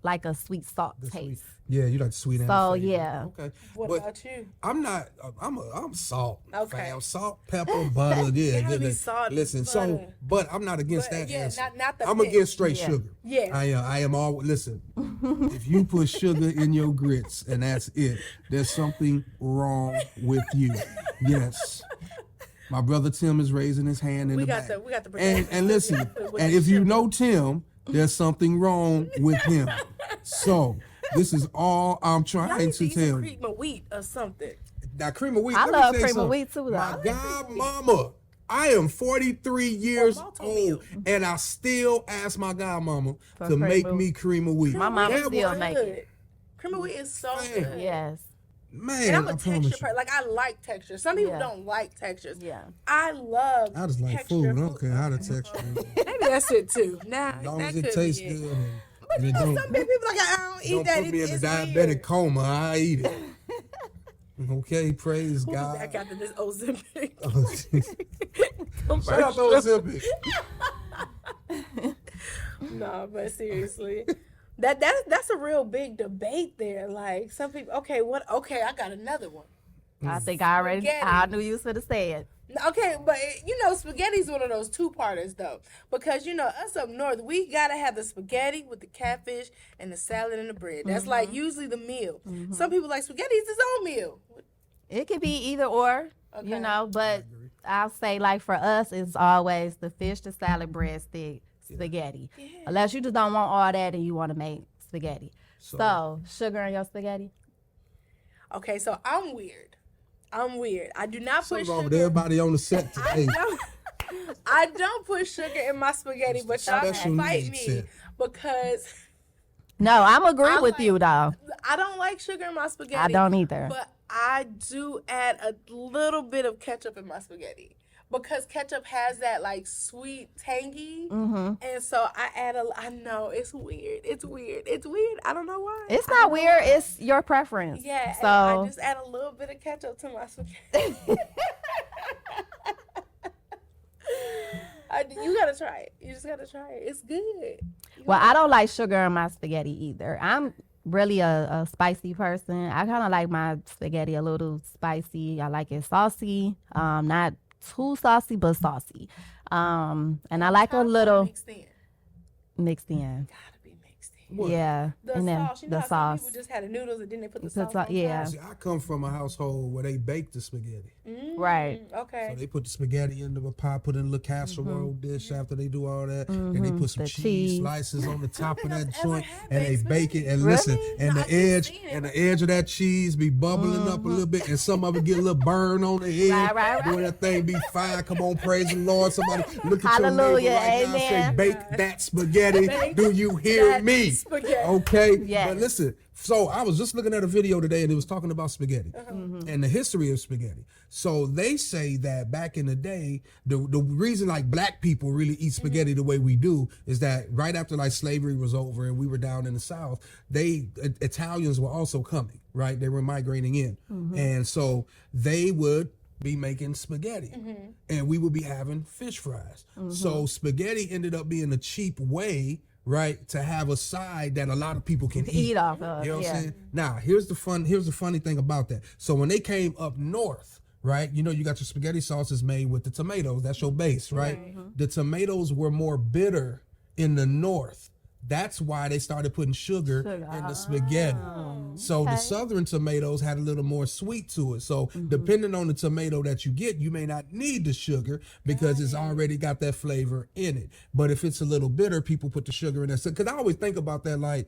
like a sweet salt The sweet- taste. Yeah, you like the sweet and So, the savory. yeah. Okay. What But about you? I'm not. I'm salt. Okay. Fam. Salt, pepper, butter. Yeah. Gotta be yeah. salt, Listen. So, butter. but I'm not against But, that yeah, answer. not the I'm pinch. against straight Yeah. sugar. Yeah. I am all. Listen. If you put sugar in your grits and that's it, there's something wrong with you. Yes. My brother Tim is raising his hand in We the got back. we got the And listen, and if you know Tim, there's something wrong with him. So this is all I'm Y'all trying need to eat tell some you. cream of wheat or something. Now, cream of wheat. I let me love say cream of something. wheat, too, though. My godmama, I am 43 years old, and I still ask my godmama For to cream make of- me cream of wheat. My mama That still was- make it. Cream of wheat is so Man. good. Yes. Man, And I'm a I texture promise you. person. Like, I like texture. Some people Yeah. don't like textures. Yeah. I love I just like texture food. I don't care how the texture is. Maybe that's it too. Nah, As long that as it could tastes be it. good. And it don't, Some people like, I don't eat don't that. put me in a It's diabetic weird. coma. I eat it. Okay, praise We'll be God. back after this Ozempic. Shout out to Ozempic. No, but seriously. That's a real big debate there. Like some people, okay, I got another one. I think I knew you was going to say it. Okay, but spaghetti's one of those two-parters though, because us up north, we gotta have the spaghetti with the catfish and the salad and the bread. That's like usually the meal. Some people like spaghetti is its own meal. It could be either or, Okay. but I'll say like for us, it's always the fish, the salad, breadstick, spaghetti. Yeah. Unless you just don't want all that and you want to make spaghetti. So sugar in your spaghetti? Okay, so I'm weird. I do not put What's wrong with sugar. everybody on the set today? I don't put sugar in my spaghetti, but y'all Special fight needs me set. because No, I'm agree I with like- you though. I don't like sugar in my spaghetti. I don't either. But I do add a little bit of ketchup in my spaghetti because ketchup has that like sweet, tangy, and so I add I know it's weird. It's weird. I don't know why. It's not weird. It's your preference. Yeah. So and I just add a little bit of ketchup to my spaghetti. You gotta try it. You just gotta try it. It's good. well, I don't like sugar in my spaghetti either. I'm really a spicy person. I kind of like my spaghetti a little spicy. I like it saucy. Not too saucy, but saucy. And I like a little mixed in. mixed in. Gotta be mixed in. What? Yeah. The And then sauce. You know the how some sauce. people just had the noodles and then they put the The sauce sau- on yeah. top? See, I come from a household where they bake the spaghetti. Right. Okay. So they put the spaghetti into a pot, put it in a little casserole dish after they do all that, and they put some The cheese cheese. slices on the top of that I've joint, ever and had they baked bake it. And Really? listen, and No, the I've just edge, seen it. and the edge of that cheese be bubbling up a little bit, and some of it get a little burn on the edge. Right. Boy, that thing be fine. Come on, praise the Lord. Somebody look at Hallelujah, your neighbor right now and say, amen. "Bake that spaghetti." Bake Do you hear that me? spaghetti. Okay. Yes. But listen. So I was just looking at a video today, and it was talking about spaghetti and the history of spaghetti. So they say that back in the day, the reason like black people really eat spaghetti the way we do is that right after like slavery was over and we were down in the South, Italians were also coming, right? They were migrating in, and so they would be making spaghetti, and we would be having fish fries. So spaghetti ended up being a cheap way, right, to have a side that a lot of people can eat. Eat off of. You know what Yeah. I'm saying? Now, here's the funny thing about that. So when they came up north, right, you got your spaghetti sauces made with the tomatoes. That's your base, right? The tomatoes were more bitter in the north. That's why they started putting sugar in the spaghetti. So the southern tomatoes had a little more sweet to it. So depending on the tomato that you get, you may not need the sugar because it's already got that flavor in it. But if it's a little bitter, people put the sugar in there. Because I always think about that like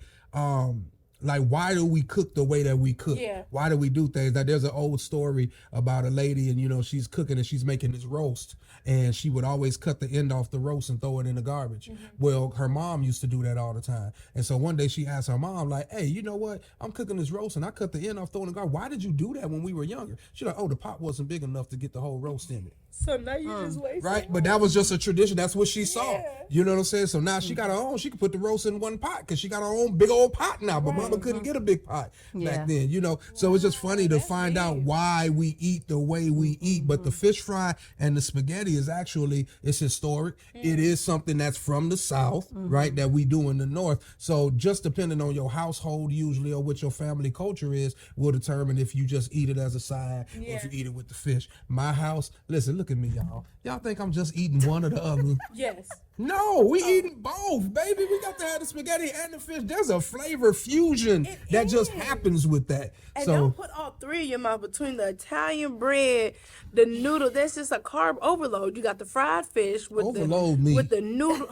why do we cook the way that we cook? Yeah. Why do we do things? Like there's an old story about a lady and she's cooking and she's making this roast and she would always cut the end off the roast and throw it in the garbage. Well, her mom used to do that all the time. And so one day she asked her mom like, "Hey, you know what? I'm cooking this roast and I cut the end off throwing in the garbage. Why did you do that when we were younger?" She's like, "Oh, the pot wasn't big enough to get the whole roast in it." So now you just waste Right, but that was just a tradition. That's what she saw. You know what I'm saying? So now she got her own. She could put the roast in one pot because she got her own big old pot now. But mama couldn't get a big pot back then. So it's just funny to find out why we eat the way we eat. But the fish fry and the spaghetti is actually it's historic. It is something that's from the South, right? That we do in the North. So just depending on your household, usually, or what your family culture is, will determine if you just eat it as a side or if you eat it with the fish. My house, listen, look at me, y'all. Y'all think I'm just eating one or the other? Yes. No, we eating both, baby. We got to have the spaghetti and the fish. There's a flavor fusion that just happens with that. And So don't put all three in your mouth between the Italian bread, the noodle. That's just a carb overload. You got the fried fish with with the noodle.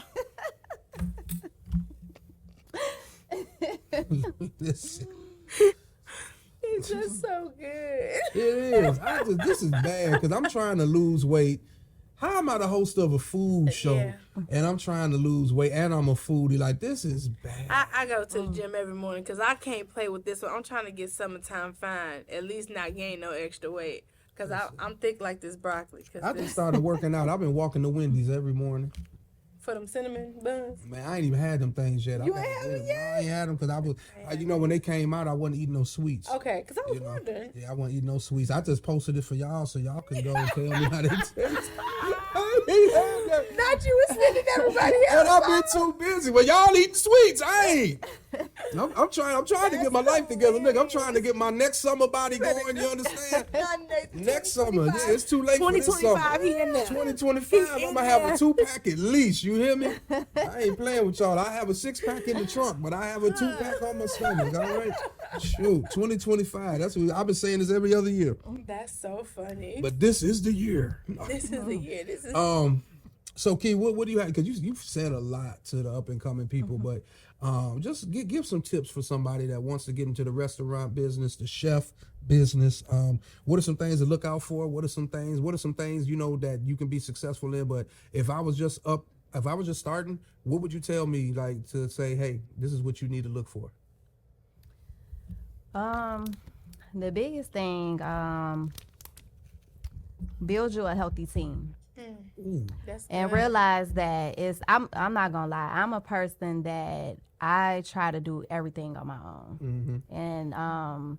Listen, It's just so good. it is. This is bad because I'm trying to lose weight. How am I the host of a food show and I'm trying to lose weight and I'm a foodie? Like, this is bad. I go to the gym every morning because I can't play with this one. I'm trying to get summertime fine, at least not gain no extra weight because I'm thick like this broccoli. I just started working out. I've been walking to Wendy's every morning. For them cinnamon buns? Man, I ain't even had them things yet. You ain't had them yet? I ain't had them because I was, when they came out, I wasn't eating no sweets. Okay, because I was wondering. Yeah, I wasn't eating no sweets. I just posted it for y'all so y'all can go and tell me how they taste. I ain't had that. Not you was sending everybody else. And I've been too busy. Well, y'all eating sweets. I ain't. I'm trying to get my life together. Nigga, I'm trying to get my next summer body going. You understand? Next summer. Yeah, it's too late for this summer. 2025, he in there. 2025, I'm going to have a 2-pack at least. You hear me? I ain't playing with y'all. I have a 6-pack in the trunk, but I have a 2-pack on my stomach. All right? Shoot, 2025. That's what I've been saying this every other year. That's so funny. But this is the year. This is the year. This is. So Key, what do you have? Because you've said a lot to the up and coming people, but just give some tips for somebody that wants to get into the restaurant business, the chef business. What are some things to look out for? What are some things that you can be successful in? But if I was just starting, what would you tell me, like, to say, hey, this is what you need to look for? The biggest thing, build you a healthy team. And realize that I'm not gonna lie, I'm a person that I try to do everything on my own. And I'm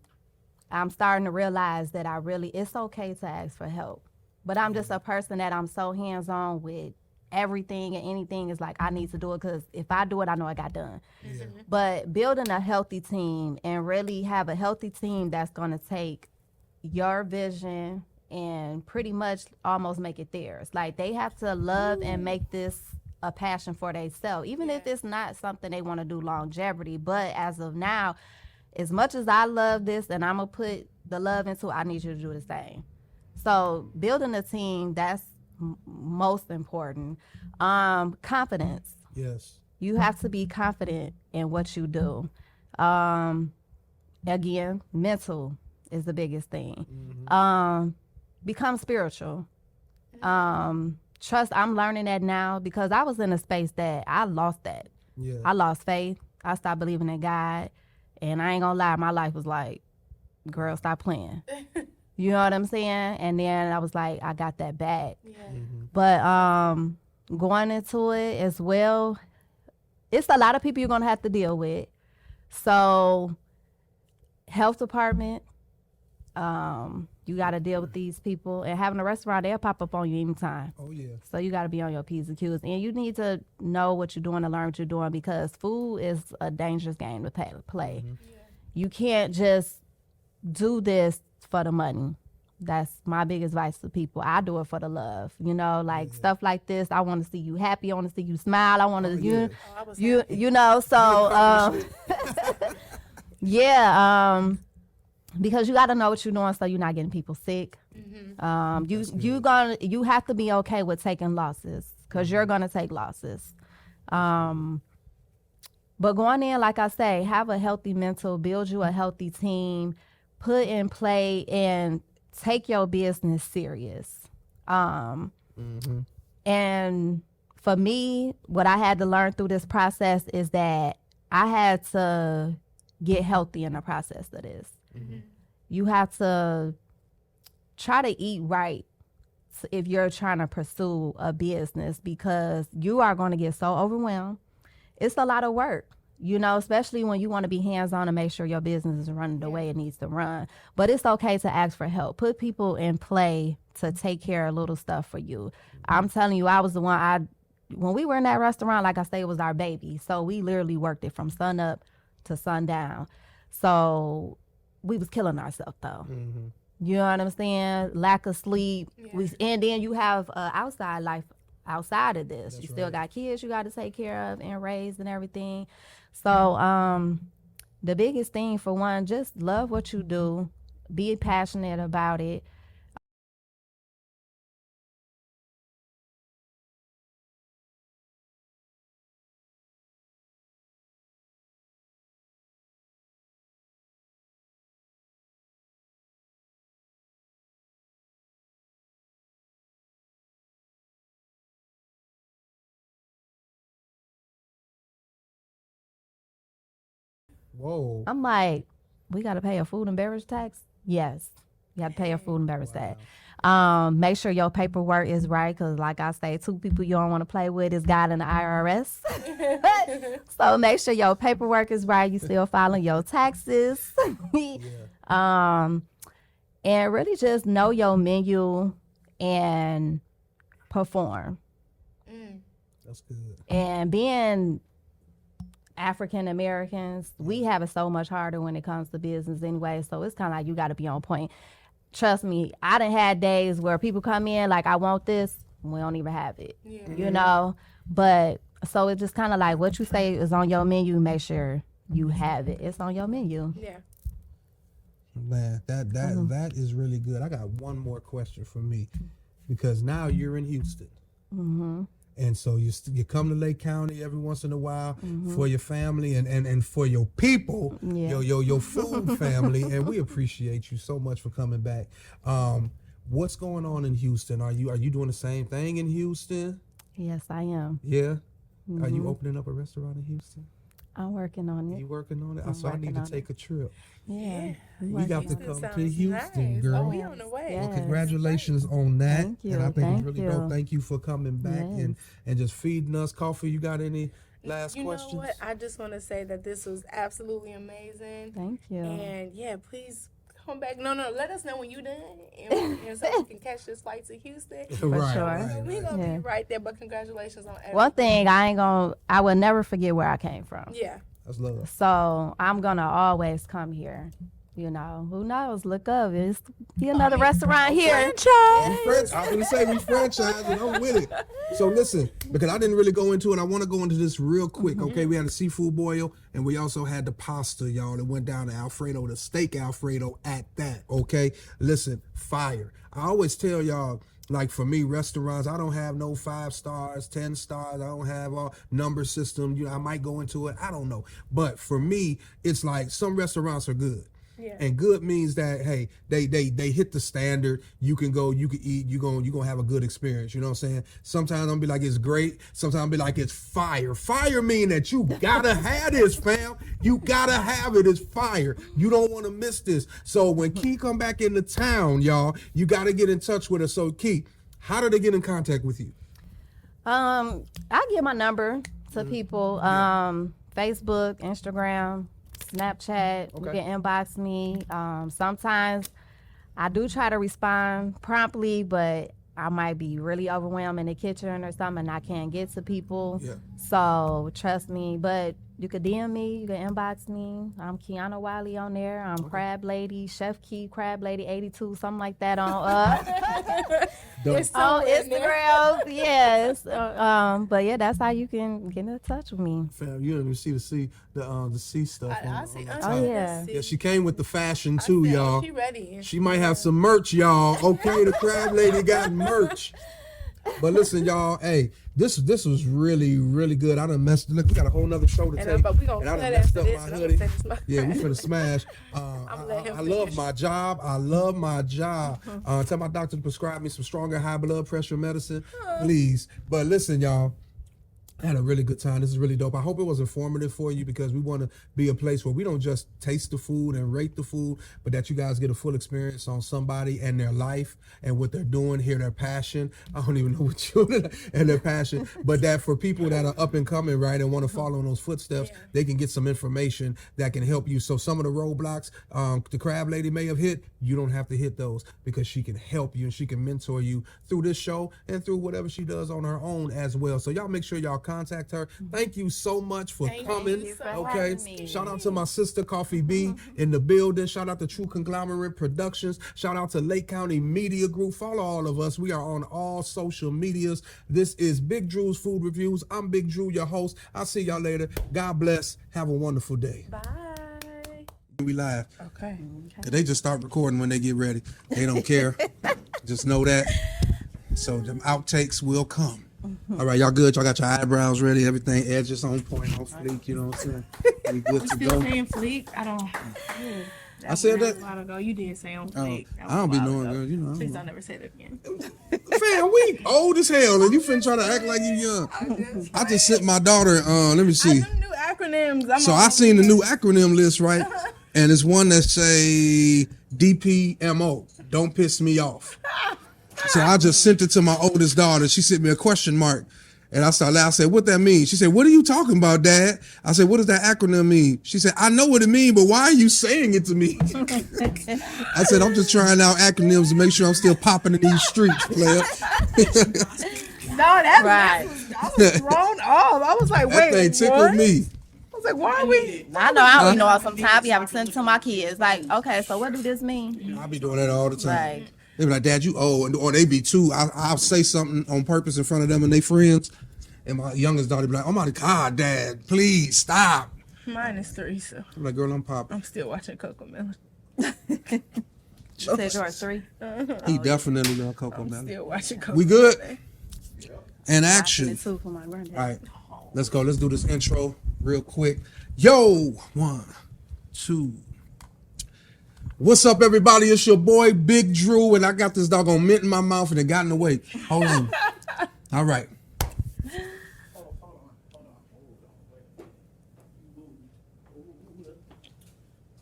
starting to realize that it's okay to ask for help. But I'm just a person that I'm so hands-on with everything and anything is like I need to do it because if I do it, I know I got done. But building a healthy team and really have a healthy team that's gonna take your vision and pretty much almost make it theirs. Like, they have to love and make this a passion for themselves, even if it's not something they want to do longevity. But as of now, as much as I love this and I'm going to put the love into it, I need you to do the same. So building a team, that's most important. Confidence. Yes. You have to be confident in what you do. Again, mental is the biggest thing. Become spiritual. Trust, I'm learning that now because I was in a space that I lost that. Yeah. I lost faith. I stopped believing in God. And I ain't gonna lie, my life was like, girl, stop playing. You know what I'm saying? And then I was like, I got that back. But going into it as well, it's a lot of people you're gonna have to deal with. So health department, you got to deal with these people, and having a restaurant, they'll pop up on you anytime. Oh, yeah. So you got to be on your P's and Q's, and you need to know what you're doing and learn what you're doing because food is a dangerous game to play. You can't just do this for the money. That's my biggest advice to people. I do it for the love, stuff like this. I want to see you happy. I want to see you smile. I want to, because you got to know what you're doing so you're not getting people sick. You have to be okay with taking losses because you're going to take losses. But going in, like I say, have a healthy mental, build you a healthy team, put in play and take your business serious. And for me, what I had to learn through this process is that I had to get healthy in the process of this. You have to try to eat right if you're trying to pursue a business because you are going to get so overwhelmed. It's a lot of work, especially when you want to be hands-on and make sure your business is running the way it needs to run. But it's okay to ask for help. Put people in play to take care of little stuff for you. I'm telling you, I was the one, when we were in that restaurant, like I say, it was our baby. So we literally worked it from sun up to sundown. So we was killing ourselves though. You know what I'm saying? Lack of sleep. Yeah. And then you have outside life outside of this. That's you still right. got kids you got to take care of and raise and everything. So the biggest thing for one, just love what you do. Be passionate about it. Whoa. I'm like, we got to pay a food and beverage tax? Yes. You got to pay a food and beverage tax. Make sure your paperwork is right because, like I say, two people you don't want to play with is God and the IRS. So make sure your paperwork is right. You still filing your taxes. And really just know your menu and perform. That's good. And being African Americans, we have it so much harder when it comes to business anyway. So it's kind of like you got to be on point. Trust me, I done had days where people come in like, I want this. We don't even have it, you know? But so it's just kind of like what you say is on your menu, make sure you have it. It's on your menu. Yeah. Man, that is really good. I got one more question for me because now you're in Houston. And so you come to Lake County every once in a while for your family and for your people, your food family, and we appreciate you so much for coming back. What's going on in Houston? Are you doing the same thing in Houston? Yes, I am. Yeah. Are you opening up a restaurant in Houston? I'm working on You it. working on it? So I need to take a trip. Yeah. You got to come to Houston, nice. girl. Oh, we on the way. Yes. Well, congratulations on that. Thank you. And I think Thank it's really you. dope. Thank you for coming back and just feeding us coffee. You got any last You questions? know what? I just want to say that this was absolutely amazing. Thank you. And yeah, please come back. No, let us know when you're done, and so we can catch this flight to Houston. Right, sure. right, We're right. gonna be right there. But congratulations on everything. One thing I will never forget where I came from. Yeah. That's love. So I'm gonna always come here. You know, who knows? Look up. It's be another restaurant here. I was going to say we franchise and I'm with it. So listen, because I didn't really go into it, I want to go into this real quick. Okay, we had a seafood boil and we also had the pasta, y'all, that went down to Alfredo, the steak Alfredo at that. Okay, listen, fire. I always tell y'all, like for me, restaurants, I don't have no 5 stars, 10 stars. I don't have a number system. You know, I might go into it. I don't know. But for me, it's like some restaurants are good. Yeah. And good means that, hey, they hit the standard. You can go, you can eat, you're gonna have a good experience. You know what I'm saying? Sometimes I'll be like, it's great. Sometimes I'll be like, it's fire. Fire mean that you gotta have this, fam. You gotta have it. It's fire. You don't want to miss this. So when Key come back into town, y'all, you gotta get in touch with us. So Key, how do they get in contact with you? I give my number to people. Facebook, Instagram, Snapchat. You can inbox me. Sometimes I do try to respond promptly, but I might be really overwhelmed in the kitchen or something and I can't get to people. Yeah. So trust me, but you could DM me, you can inbox me. I'm Keyana Wiley on there. I'm Crab Lady, Chef Key, Crab Lady 82, something like that on It's on somewhere in there. Instagram. Yes. But yeah, that's how you can get in touch with me. Fam, you don't even see the C stuff. I see. the I top. Oh, see. yeah. Yeah, she came with the fashion too, I said, y'all. She ready. She might have some merch, y'all. Okay, the Crab Lady got merch. But listen, y'all, hey, this was really, really good. I done messed. Look, we got a whole nother show to take. But we gonna and I done cut messed after up this, my and I'm hoodie. gonna send this Yeah, we finna smash. let him I love finish. my job. I love my job. Tell my doctor to prescribe me some stronger high blood pressure medicine, please. But listen, y'all. I had a really good time. This is really dope. I hope it was informative for you because we want to be a place where we don't just taste the food and rate the food, but that you guys get a full experience on somebody and their life and what they're doing, hear their passion. I don't even know what you and their passion, but that for people that are up and coming, right, and want to follow in those footsteps, they can get some information that can help you. So some of the roadblocks the Crab Lady may have hit, you don't have to hit those because she can help you and she can mentor you through this show and through whatever she does on her own as well. So y'all make sure y'all contact her. Thank you so much for coming. you for Okay. having me. Shout out to my sister Coffee B in the building. Shout out to True Conglomerate Productions. Shout out to Lake County Media Group. Follow all of us. We are on all social medias. This is Big Drew's Food Reviews. I'm Big Drew, your host. I'll see y'all later. God bless. Have a wonderful day. Bye. We live. Okay. They just start recording when they get ready. They don't care. Just know that. So them outtakes will come. All right, y'all good? Y'all got your eyebrows ready? Everything edges on point, on fleek. You know what I'm saying? We good to Still go. saying fleek? I don't. I said that. A while ago, you did say on fleek. I don't be knowing, girl. You know. Please don't ever say that again. Fam, we old as hell, and you finna try to act like you young. I just sent my daughter. Let me see. Them new acronyms. So I seen the new acronym list, right? And it's one that say DPMO. Don't piss me off. So I just sent it to my oldest daughter. She sent me a question mark. And I started laughing. I said, what that mean? She said, what are you talking about, Dad? I said, what does that acronym mean? She said, I know what it means, but why are you saying it to me? I said, I'm just trying out acronyms to make sure I'm still popping in these streets, player. No, that's Right. I was thrown off. I was like, That wait, thing tickled what? me. I was like, why are we? I know I don't know sometimes be having to send it to my kids. Like, okay, so what do this mean? I be doing that all the time. Right. They be like, Dad, you old. Or they be too. I'll say something on purpose in front of them and they friends. And my youngest daughter be like, oh my God, Dad, please stop. Mine is 3, so I'm like, girl, I'm popping. I'm still watching Coco Melon. You said yours 3? He definitely love Coco Melon. Still watching Coco. We good? Melon. And I action. sent it too for my granddad. All right, let's go. Let's do this intro real quick. Yo, 1, 2. What's up, everybody? It's your boy, Big Drew, and I got this doggone mint in my mouth and it got in the way. Hold on. All right.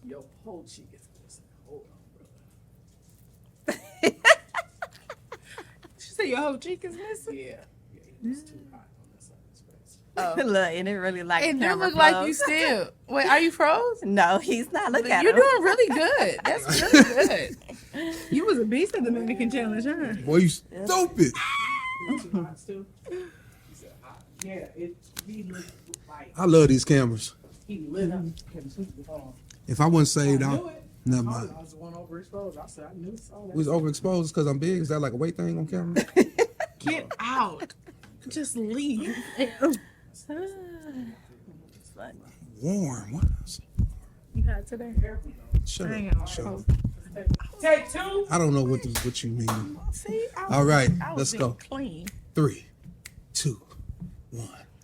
Your whole cheek is missing. Hold on, brother. She said your whole cheek is missing? Yeah. It's too hot on this side of the space. Look, and it really like It do camera look like close. you still. Wait, are you froze? No, he's not. Look at You're him. doing really good. That's really good. You was a beast at the Dominican Challenge, huh? Boy, you stupid. Yeah, he looked like I love these cameras. he lit up. If I wasn't saved, I'll never mind. I was the one overexposed. I said I knew so. We was overexposed because I'm big. Is that like a weight thing on camera? Get out. Just leave. Warm. What else? You had today? Shut Hang up. on. Shut up. Take 2. I don't know what you mean. See? All right, I was let's being go. clean. 3,